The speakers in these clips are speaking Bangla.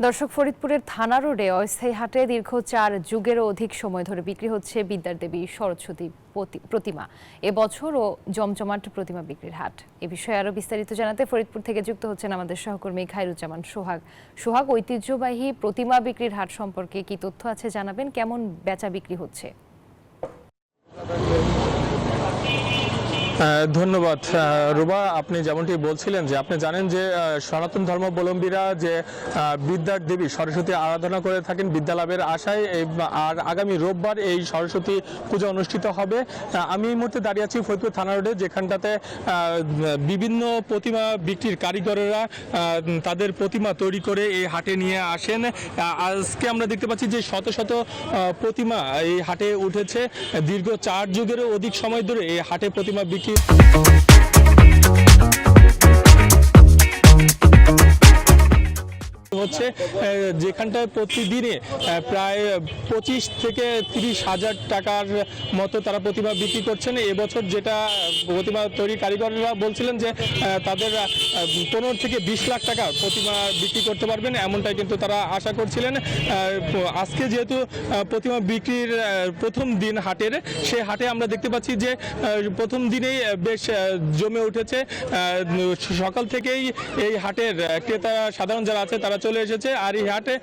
দর্শক, ফরিদপুরের থানা রোডে অস্থায়ী হাটে দীর্ঘ 4 যুগেরও অধিক সময় ধরে বিক্রি হচ্ছে বিদ্যার দেবী সরস্বতী প্রতিমা। এবছরও জমজমাট প্রতিমা বিক্রির হাট। এ বিষয়ে আরো বিস্তারিত জানাতে ফরিদপুর থেকে যুক্ত হচ্ছেন আমাদের সহকর্মী খায়রুজ্জামান সোহাগ। ঐতিহ্যবাহী প্রতিমা বিক্রির হাট সম্পর্কে কি তথ্য আছে জানাবেন, কেমন বেচা বিক্রি হচ্ছে? ধন্যবাদ রুবা। আপনি যেমনটি বলছিলেন যে আপনি জানেন যে সনাতন ধর্মাবলম্বীরা যে বিদ্যার দেবী সরস্বতী আরাধনা করে থাকেন বিদ্যালাভের আশায়, আর আগামী রোববার এই সরস্বতী পূজা অনুষ্ঠিত হবে। আমি এই মুহূর্তে দাঁড়িয়ে আছি ফরিদপুর থানা রোডে, যেখানটাতে বিভিন্ন প্রতিমা বিক্রির কারিগরেরা তাদের প্রতিমা তৈরি করে এই হাটে নিয়ে আসেন। আজকে আমরা দেখতে পাচ্ছি যে শত শত প্রতিমা এই হাটে উঠেছে। দীর্ঘ 4 যুগেরও অধিক সময় ধরে এই হাটে প্রতিমা বিক্রি হচ্ছে, যেখানটায় প্রতিদিনে প্রায় 25 থেকে 30 হাজার টাকার মতো তারা প্রতিমা বিক্রি করছেন। এবছর যেটা প্রতিমা তৈরি কারিগররা বলছিলেন যে তাদের 15 থেকে 20 লাখ টাকা প্রতিমা বিক্রি করতে পারবেন, এমনটাই কিন্তু তারা আশা করছিলেন। আজকে যেহেতু প্রতিমা বিক্রির প্রথম দিন হাটের, সেই হাটে আমরা দেখতে পাচ্ছি যে প্রথম দিনেই বেশ জমে উঠেছে। সকাল থেকেই এই হাটের ক্রেতা সাধারণ যারা আছে তারা চলে এসেছে, আর এই হাটে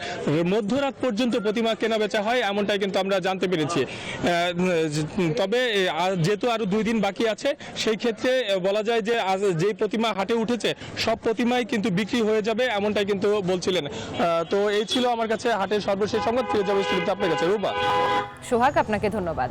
মধ্যরাত পর্যন্ত প্রতিমা কেনা বেচা হয়, এমনটাই কিন্তু আমরা জানতে পেরেছি। তবে যেহেতু আরো 2 দিন বাকি আছে, সেই ক্ষেত্রে বলা যায় যে আজ যে প্রতিমা হাটে উঠেছে সব প্রতিমাই কিন্তু বিক্রি হয়ে যাবে, এমনটাই কিন্তু বলছিলেন। তো এই ছিল আমার কাছে হাটের সর্বশেষ সংবাদ। ফিরে যাবো আপনার কাছে রূপা। সোহাগ, আপনাকে ধন্যবাদ।